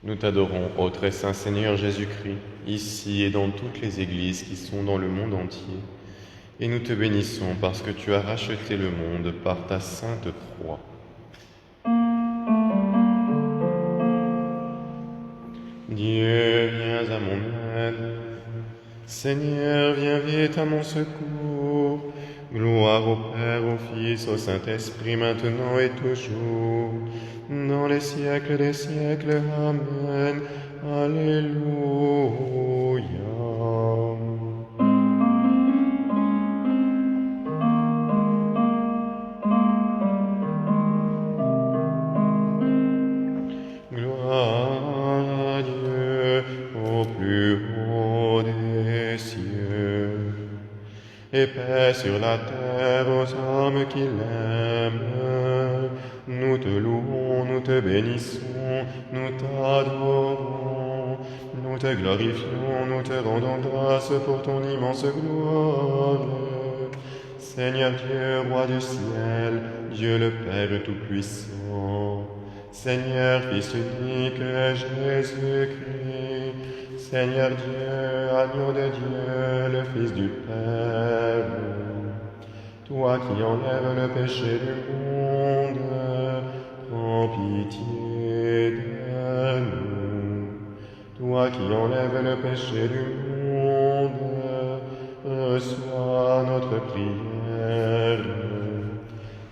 Nous t'adorons, ô très saint Seigneur Jésus-Christ, ici et dans toutes les églises qui sont dans le monde entier. Et nous te bénissons parce que tu as racheté le monde par ta sainte croix. Dieu, viens à mon aide. Seigneur, viens vite à mon secours. Gloire au Père, au Fils, au Saint-Esprit, maintenant et toujours, dans les siècles des siècles. Amen. Alléluia. Gloire à Dieu au plus haut des cieux, et paix sur la terre aux hommes qui l'aiment. Nous te louons, nous te bénissons, nous t'adorons, nous te glorifions, nous te rendons grâce pour ton immense gloire. Seigneur Dieu, roi du ciel, Dieu le Père Tout-Puissant, Seigneur Fils unique, Jésus-Christ, Seigneur Dieu, agneau de Dieu, le Fils du Père, toi qui enlèves le péché du monde, prends pitié de nous. Toi qui enlèves le péché du monde, reçois notre prière.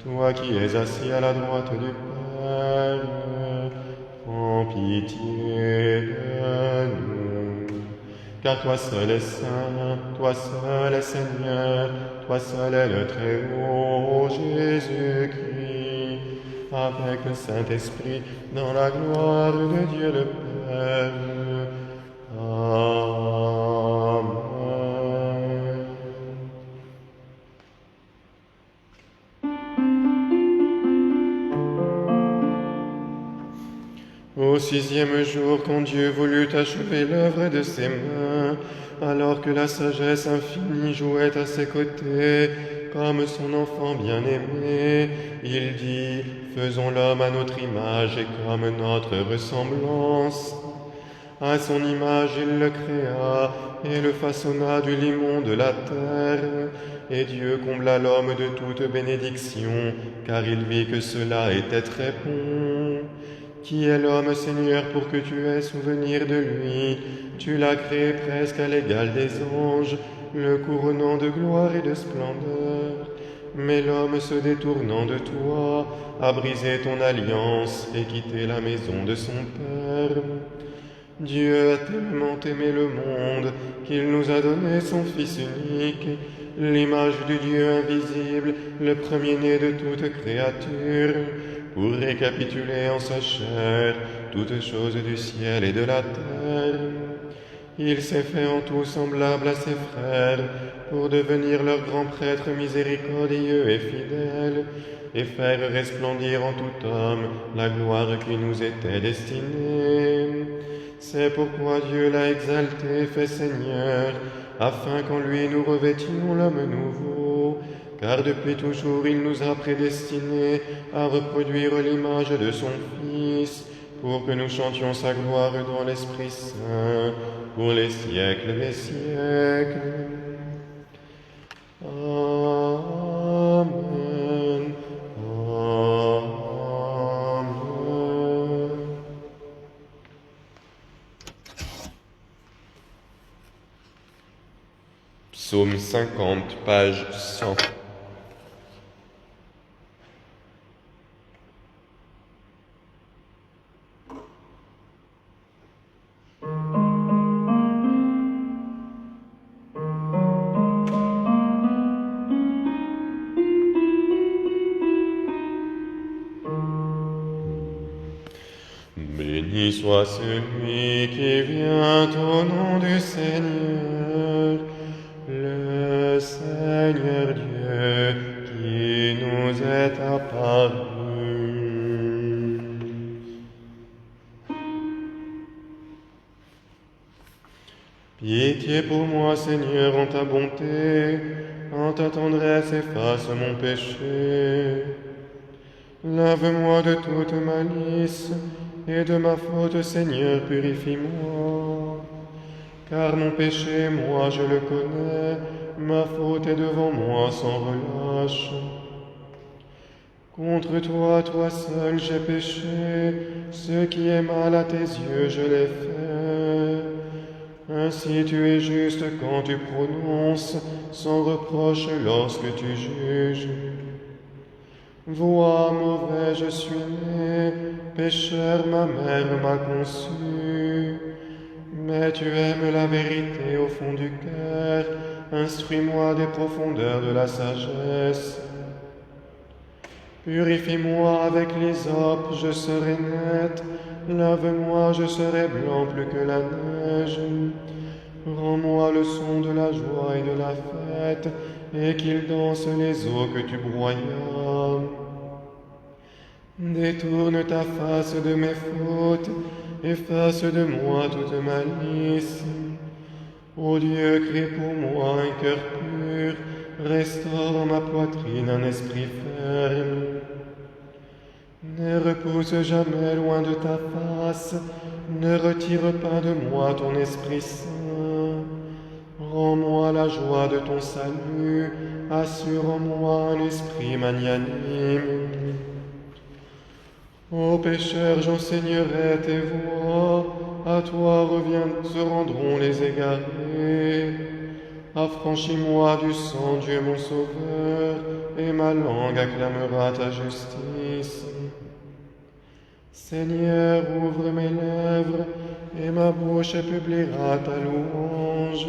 Toi qui es assis à la droite du Père, prends pitié de nous. Car toi seul es saint, toi seul es Seigneur, toi seul es le Très-Haut, Jésus-Christ, avec le Saint-Esprit, dans la gloire de Dieu le Père. Amen. Au 6e jour, quand Dieu voulut achever l'œuvre de ses mains, alors que la sagesse infinie jouait à ses côtés, comme son enfant bien-aimé, il dit, faisons l'homme à notre image et comme notre ressemblance. À son image il le créa et le façonna du limon de la terre. Et Dieu combla l'homme de toute bénédiction, car il vit que cela était très bon. Qui est l'homme, Seigneur, pour que tu aies souvenir de lui? Tu l'as créé presque à l'égal des anges, le couronnant de gloire et de splendeur. Mais l'homme, se détournant de toi, a brisé ton alliance et quitté la maison de son Père. Dieu a tellement aimé le monde qu'il nous a donné son Fils unique, l'image du Dieu invisible, le premier-né de toute créature, pour récapituler en sa chair toutes choses du ciel et de la terre. Il s'est fait en tout semblable à ses frères, pour devenir leur grand prêtre miséricordieux et fidèle, et faire resplendir en tout homme la gloire qui nous était destinée. C'est pourquoi Dieu l'a exalté, fait Seigneur, afin qu'en lui nous revêtions l'homme nouveau, car depuis toujours il nous a prédestinés à reproduire l'image de son Fils, pour que nous chantions sa gloire dans l'Esprit Saint, pour les siècles des siècles. Amen. Amen. Psaume 50, page 100. Béni soit celui qui vient au nom du Seigneur, le Seigneur Dieu qui nous est apparu. Pitié pour moi, Seigneur, en ta bonté, en ta tendresse efface mon péché. Lave-moi de toute malice et de ma faute, Seigneur, purifie-moi. Car mon péché, moi, je le connais, ma faute est devant moi sans relâche. Contre toi, toi seul, j'ai péché, ce qui est mal à tes yeux, je l'ai fait. Ainsi tu es juste quand tu prononces, sans reproche lorsque tu juges. Vois, mauvais je suis né, pécheur ma mère m'a conçu. Mais tu aimes la vérité au fond du cœur, instruis-moi des profondeurs de la sagesse. Purifie-moi avec l'hysope, je serai net, lave-moi, je serai blanc plus que la neige. Rends-moi le son de la joie et de la fête, et qu'ils dansent les eaux que tu broyas. Détourne ta face de mes fautes, efface de moi toute malice. Ô Dieu, crée pour moi un cœur pur, restaure en ma poitrine un esprit ferme. Ne repousse jamais loin de ta face, ne retire pas de moi ton Esprit Saint. Rends-moi la joie de ton salut, assure en moi un esprit magnanime. Ô pécheur, j'enseignerai tes voies, à toi se rendront les égarés. Affranchis-moi du sang, Dieu mon Sauveur, et ma langue acclamera ta justice. Seigneur, ouvre mes lèvres, et ma bouche publiera ta louange.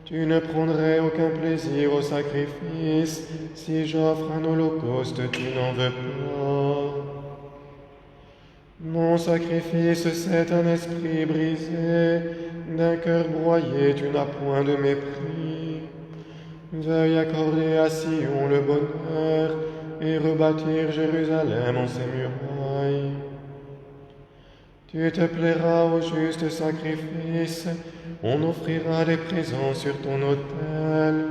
Tu ne prendrais aucun plaisir au sacrifice, si j'offre un holocauste, tu n'en veux pas. Mon sacrifice, c'est un esprit brisé, d'un cœur broyé, tu n'as point de mépris. Veuille accorder à Sion le bonheur, et rebâtir Jérusalem en ses murailles. Tu te plairas au juste sacrifice, on offrira des présents sur ton autel.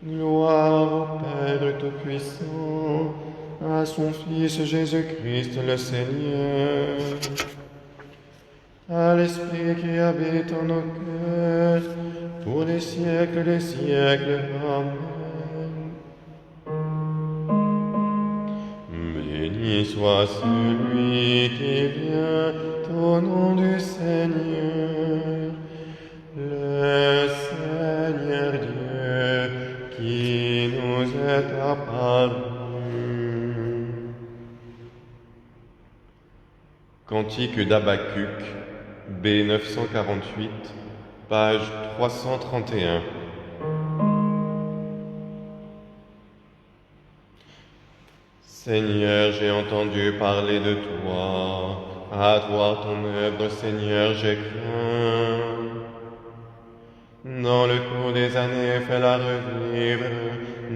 Gloire au Père Tout-Puissant, à son Fils Jésus-Christ le Seigneur, à l'Esprit qui habite en nos cœurs, pour les siècles des siècles. Amen. Béni soit celui qui vient au nom du Seigneur, le Seigneur Dieu qui nous est apparu. Cantique d'Habacuc, B 948, page 331. Seigneur, j'ai entendu parler de toi. À toi ton œuvre, Seigneur, j'ai craint. Dans le cours des années, fais-la revivre.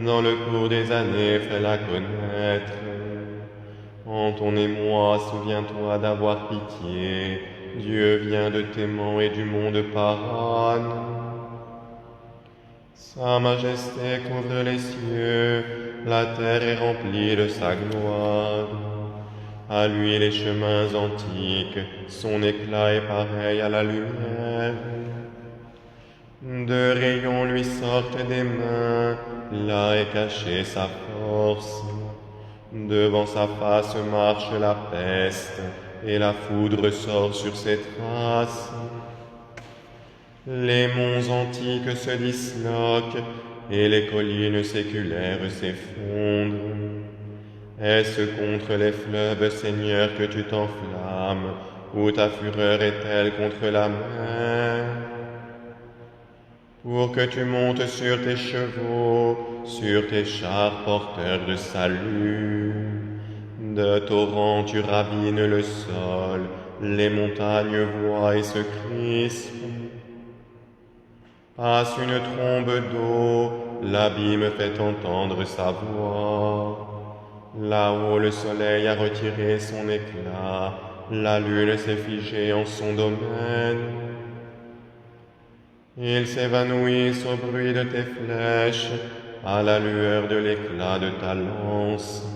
Dans le cours des années, fais-la connaître. En ton émoi, souviens-toi d'avoir pitié. Dieu vient de Téman et du mont de Paran. Sa majesté couvre les cieux, la terre est remplie de sa gloire. À lui les chemins antiques, son éclat est pareil à la lumière. Deux rayons lui sortent des mains, là est cachée sa force. Devant sa face marche la peste, et la foudre sort sur ses traces. Les monts antiques se disloquent, et les collines séculaires s'effondrent. Est-ce contre les fleuves, Seigneur, que tu t'enflammes, ou ta fureur est-elle contre la mer? Pour que tu montes sur tes chevaux, sur tes chars porteurs de salut. De torrents tu ravines le sol, les montagnes voient et se crispent. Passe une trombe d'eau, l'abîme fait entendre sa voix. Là-haut le soleil a retiré son éclat, la lune s'est figée en son domaine. Ils s'évanouissent au bruit de tes flèches, à la lueur de l'éclat de ta lance.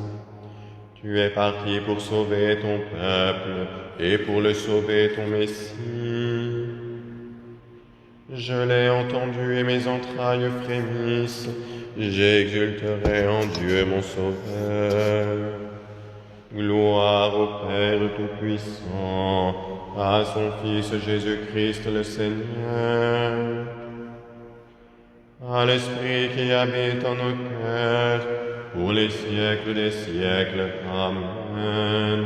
Tu es parti pour sauver ton peuple et pour le sauver ton Messie. Je l'ai entendu et mes entrailles frémissent. J'exulterai en Dieu mon Sauveur. Gloire au Père Tout-Puissant, à son Fils Jésus-Christ le Seigneur, à l'Esprit qui habite en nos cœurs, pour les siècles des siècles. Amen.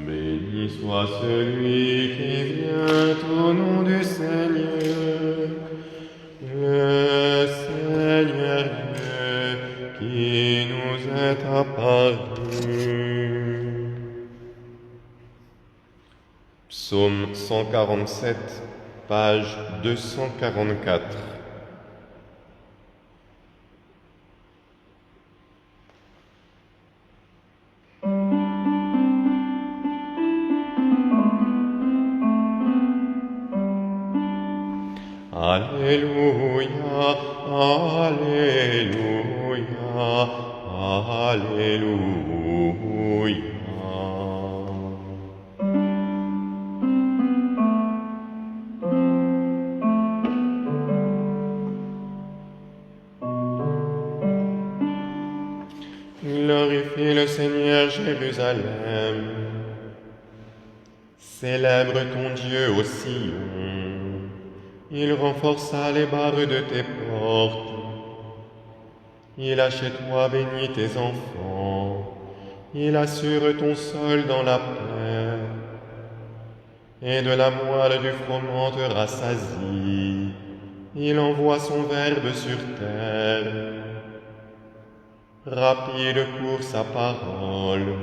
Béni soit celui qui vient au nom du Seigneur, le Seigneur Dieu qui nous est apparu. Psaume 147, page 244. Alléluia, Alléluia, Alléluia. Glorifie le Seigneur Jérusalem. Célèbre ton Dieu au Sion. Il renforça les barres de tes portes. Il a chez toi béni tes enfants. Il assure ton sol dans la paix. Et de la moelle du froment te rassasie. Il envoie son verbe sur terre. Rapide pour sa parole.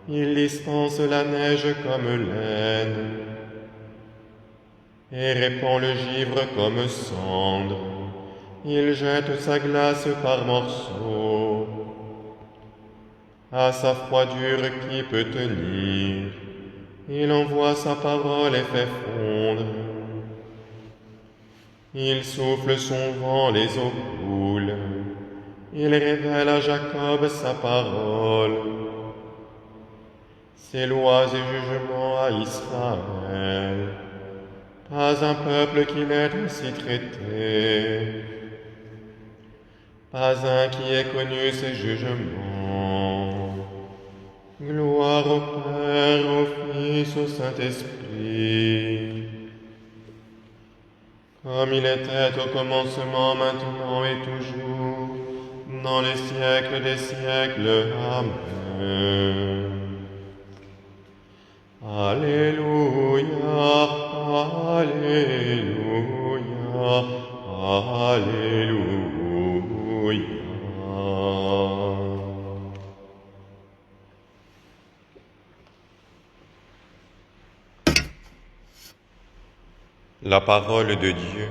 Il dispense la neige comme laine. Et répand le givre comme cendre. Il jette sa glace par morceaux. À sa froidure qui peut tenir, il envoie sa parole et fait fondre. Il souffle son vent, les eaux coulent. Il révèle à Jacob sa parole. Ses lois et jugements à Israël. Pas un peuple qui l'ait ainsi traité, pas un qui ait connu ses jugements. Gloire au Père, au Fils, au Saint-Esprit, comme il était au commencement, maintenant et toujours, dans les siècles des siècles. Amen. Alléluia, Alléluia, Alléluia. La parole de Dieu,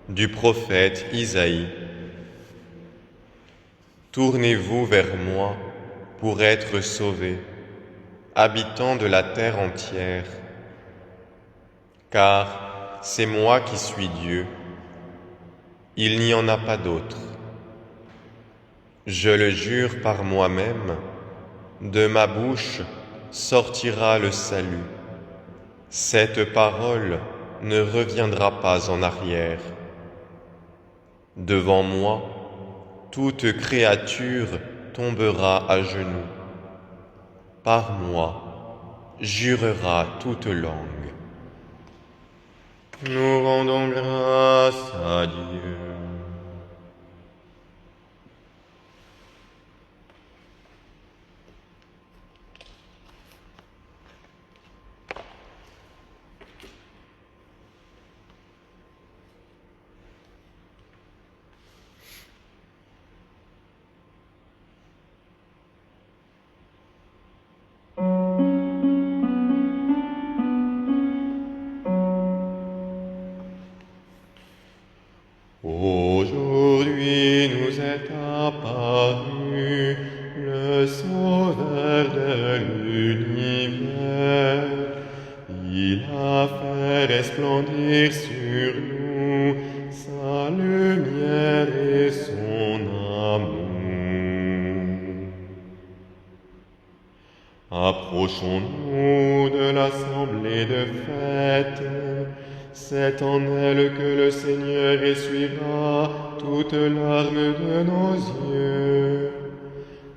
du prophète Isaïe. Tournez-vous vers moi pour être sauvés, habitants de la terre entière, car c'est moi qui suis Dieu, il n'y en a pas d'autre. Je le jure par moi-même, de ma bouche sortira le salut. Cette parole ne reviendra pas en arrière. Devant moi, toute créature tombera à genoux. Par moi, jurera toute langue. Nous rendons grâce à Dieu. Aujourd'hui nous est apparu le Sauveur de l'univers. Il a fait resplendir sur nous sa lumière et son Approchons-nous de l'assemblée de fête. C'est en elle que le Seigneur essuiera toute larme de nos yeux.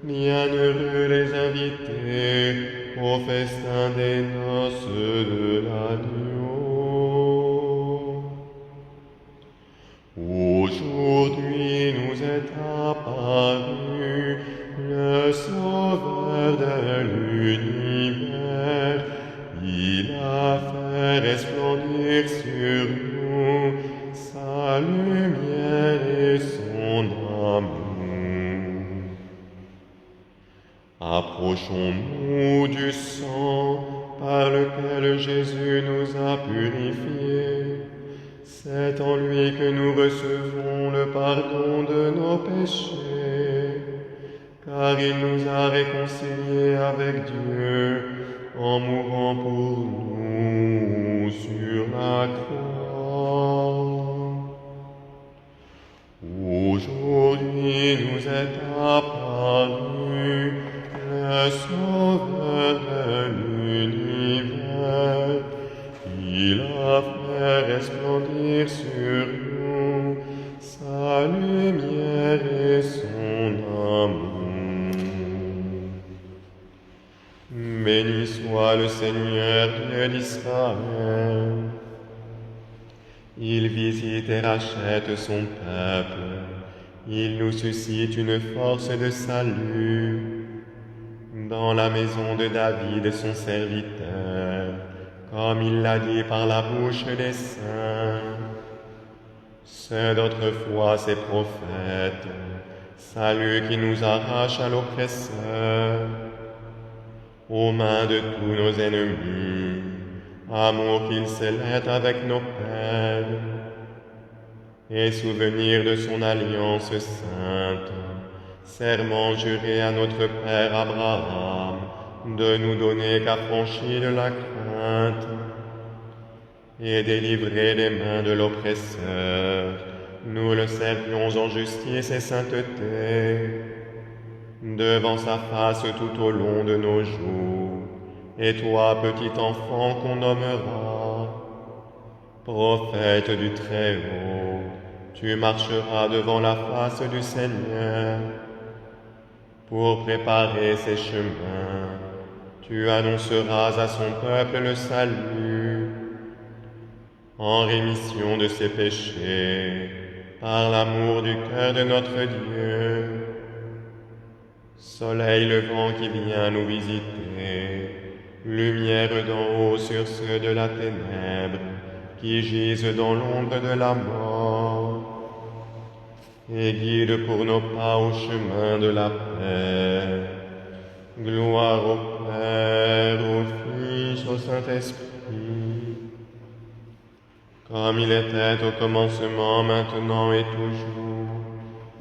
Bienheureux les invités au festin des noces de l'agneau. Aujourd'hui nous est apparu le Sauveur de l'univers. Il a fait resplendir sur nous sa lumière et son amour. Approchons-nous du sang par lequel Jésus nous a purifiés. C'est en lui que nous recevons le pardon de nos péchés, car il nous a réconciliés avec Dieu en mourant pour nous sur la croix. Aujourd'hui nous est apparu le Sauveur de l'univers. Il a fait resplendir sur nous sa lumière et son amour. Béni soit le Seigneur Dieu d'Israël. Il visite et rachète son peuple. Il nous suscite une force de salut. Dans la maison de David, son serviteur, comme il l'a dit par la bouche des saints. Ceux d'autrefois, ses prophètes, salut qui nous arrache à l'oppresseur. Aux mains de tous nos ennemis, amour qu'il scellait avec nos pères, et souvenir de son alliance sainte, serment juré à notre Père Abraham, de nous donner qu'affranchis de la crainte, et délivrer des mains de l'oppresseur, nous le servions en justice et sainteté, devant sa face tout au long de nos jours. Et toi, petit enfant qu'on nommera, prophète du Très-Haut, tu marcheras devant la face du Seigneur. Pour préparer ses chemins, tu annonceras à son peuple le salut, en rémission de ses péchés, par l'amour du cœur de notre Dieu. Soleil levant qui vient nous visiter, lumière d'en haut sur ceux de la ténèbre, qui gisent dans l'ombre de la mort, et guide pour nos pas au chemin de la paix. Gloire au Père, au Fils, au Saint-Esprit, comme il était au commencement, maintenant et toujours,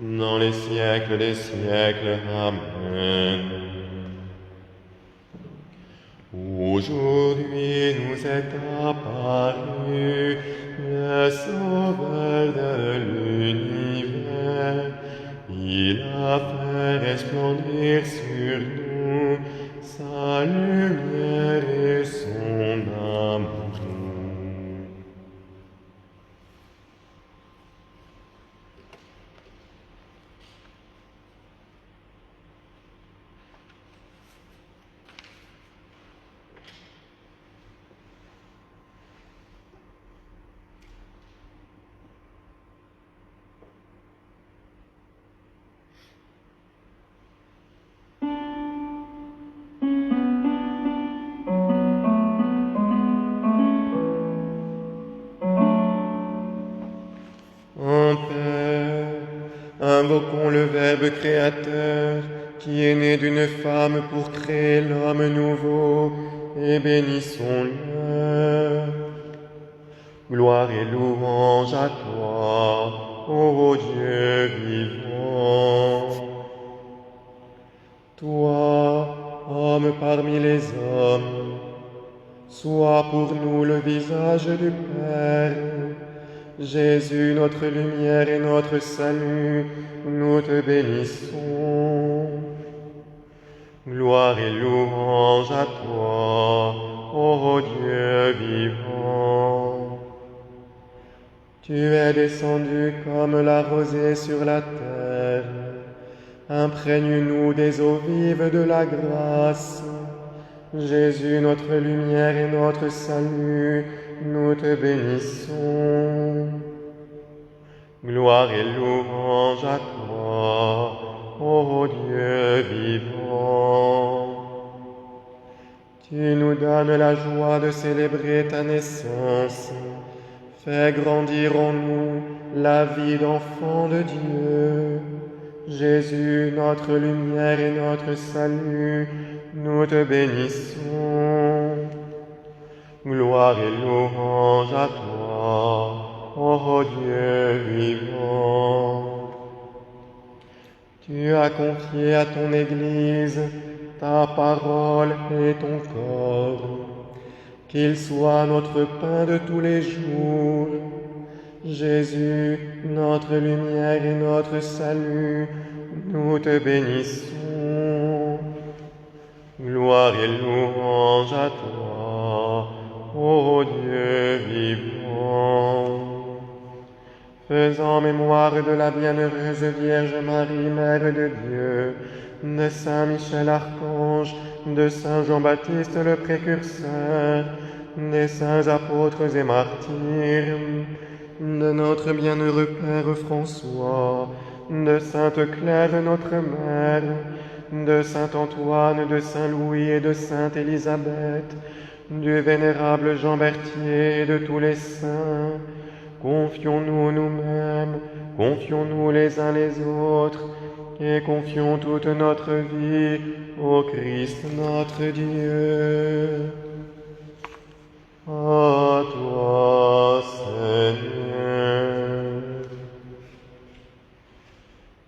dans les siècles des siècles. Amen. Aujourd'hui nous est apparu le Sauveur de l'univers. Il a fait resplendir sur nous sa lumière et son amour. En Père, invoquons le Verbe créateur qui est né d'une femme pour créer l'homme nouveau et bénissons-le. Gloire et louange à toi, ô Dieu vivant. Toi, homme parmi les hommes, sois pour nous le visage du Père. Jésus, notre lumière et notre salut, nous te bénissons. Gloire et louange louange à toi, ô Dieu vivant. Tu es descendu comme la rosée sur la terre. Imprègne-nous des eaux vives de la grâce. Jésus, notre lumière et notre salut, nous te bénissons. Gloire et louange à toi, ô Dieu vivant. Tu nous donnes la joie de célébrer ta naissance. Fais grandir en nous la vie d'enfant de Dieu. Jésus, notre lumière et notre salut, nous te bénissons. Gloire et louange à toi, ô Dieu vivant. Tu as confié à ton Église ta parole et ton corps, qu'il soit notre pain de tous les jours. Jésus, notre lumière et notre salut, nous te bénissons. Gloire et louange à toi, ô Dieu vivant. Faisant mémoire de la bienheureuse Vierge Marie, Mère de Dieu, de Saint Michel Archange, de Saint Jean-Baptiste le Précurseur, des saints apôtres et martyrs, de notre bienheureux Père François, de Sainte Claire notre Mère, de Saint Antoine, de Saint Louis et de Sainte Élisabeth, du vénérable Jean Berthier et de tous les saints, confions-nous nous-mêmes, confions-nous les uns les autres, et confions toute notre vie au Christ notre Dieu. À toi, Seigneur.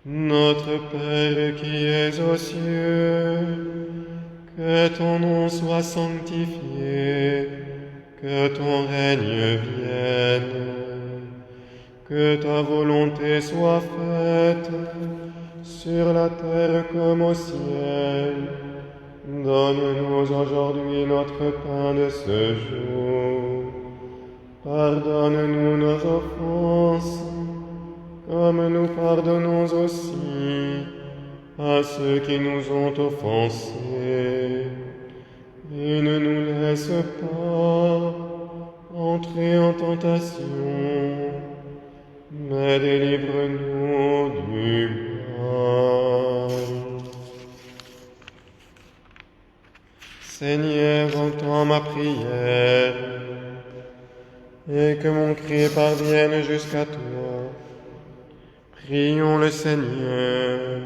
Notre Père qui es aux cieux, que ton nom soit sanctifié, que ton règne vienne, que ta volonté soit faite, sur la terre comme au ciel. Donne-nous aujourd'hui notre pain de ce jour. Pardonne-nous nos offenses, comme nous pardonnons aussi à ceux qui nous ont offensés. Et ne nous laisse pas entrer en tentation, mais délivre-nous du mal. Seigneur, entends ma prière, et que mon cri parvienne jusqu'à toi. Prions le Seigneur.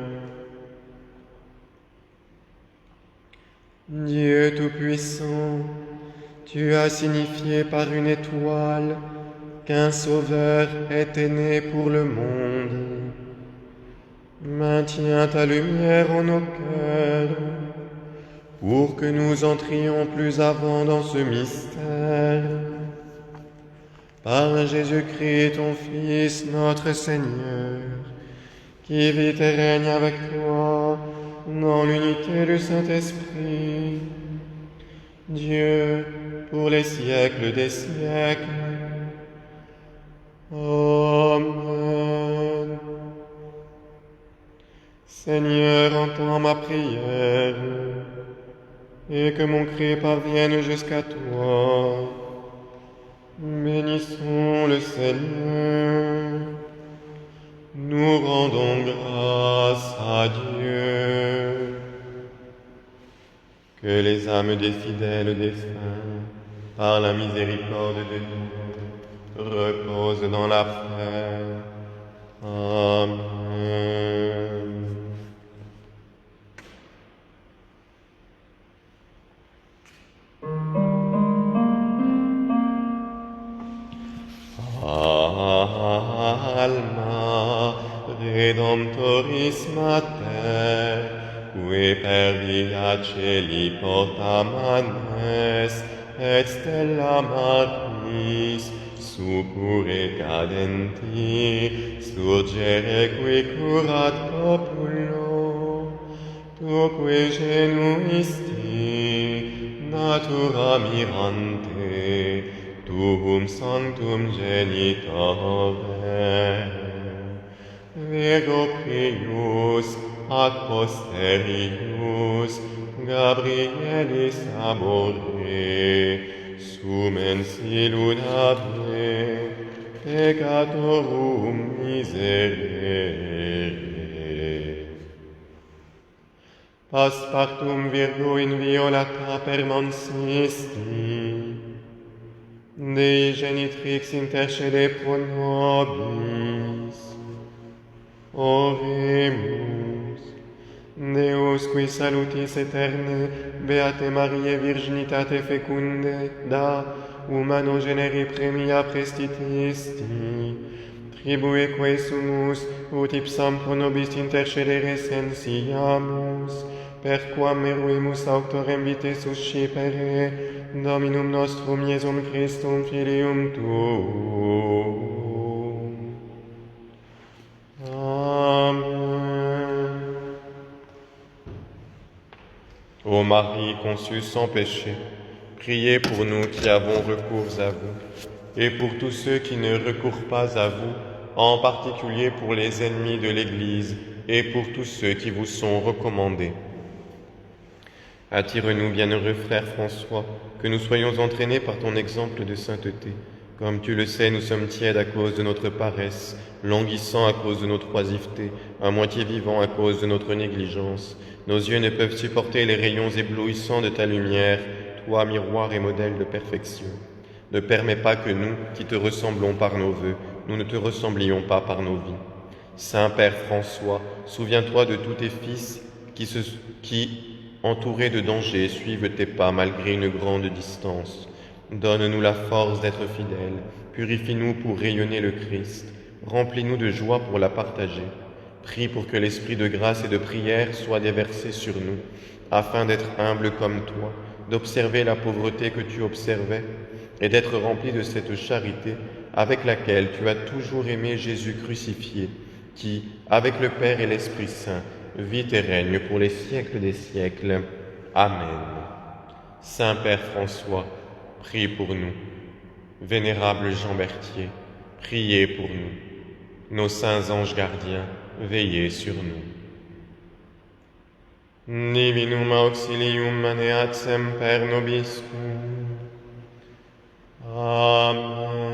Dieu Tout-Puissant, tu as signifié par une étoile qu'un Sauveur était né pour le monde. Maintiens ta lumière en nos cœurs, pour que nous entrions plus avant dans ce mystère. Par Jésus-Christ, ton Fils, notre Seigneur, qui vit et règne avec toi dans l'unité du Saint-Esprit, Dieu, pour les siècles des siècles. Amen. Seigneur, entends ma prière, et que mon cri parvienne jusqu'à toi. Bénissons le Seigneur. Nous rendons grâce à Dieu. Que les âmes des fidèles défunts, par la miséricorde de Dieu, reposent dans la paix. Amen. Alma Redemptoris Mater, qui per via celi portamanes, et stella maris, suppure cadenti, surgere qui curat populo, tu qui genuisti, natura mirante, tuum sanctum genitore, Virgo prius ac posterius Gabrielis amore, sumens illudabe, peccatorum miserere. Passepartum Virgo inviolata permansisti, Dei genitrix intercede pro nobis. Oremus. Deus qui salutis eterne, Beate Mariae virginitate fecunde, da humano generi premia prestitisti, tribueque sumus, ut ipsam pro nobis intercedere sensiamus, perquam meruimus auctorem vitae suscipere, Dominum nostrum Iesum Christum Filium Tuum. Amen. Ô Marie conçue sans péché, priez pour nous qui avons recours à vous, et pour tous ceux qui ne recourent pas à vous, en particulier pour les ennemis de l'Église et pour tous ceux qui vous sont recommandés. Attire-nous, bienheureux frère François, que nous soyons entraînés par ton exemple de sainteté. Comme tu le sais, nous sommes tièdes à cause de notre paresse, languissants à cause de notre oisiveté, à moitié vivants à cause de notre négligence. Nos yeux ne peuvent supporter les rayons éblouissants de ta lumière, toi, miroir et modèle de perfection. Ne permets pas que nous, qui te ressemblons par nos vœux, nous ne te ressemblions pas par nos vies. Saint Père François, souviens-toi de tous tes fils qui, entourés de dangers, suivent tes pas malgré une grande distance. Donne-nous la force d'être fidèles, purifie-nous pour rayonner le Christ, remplis-nous de joie pour la partager. Prie pour que l'esprit de grâce et de prière soit déversé sur nous, afin d'être humbles comme toi, d'observer la pauvreté que tu observais, et d'être remplis de cette charité avec laquelle tu as toujours aimé Jésus crucifié, qui, avec le Père et l'Esprit Saint, vit et règne pour les siècles des siècles. Amen. Saint Père François, prie pour nous. Vénérable Jean Berthier, priez pour nous. Nos saints anges gardiens, veillez sur nous. Divinum auxilium maneat semper nobiscum. Amen.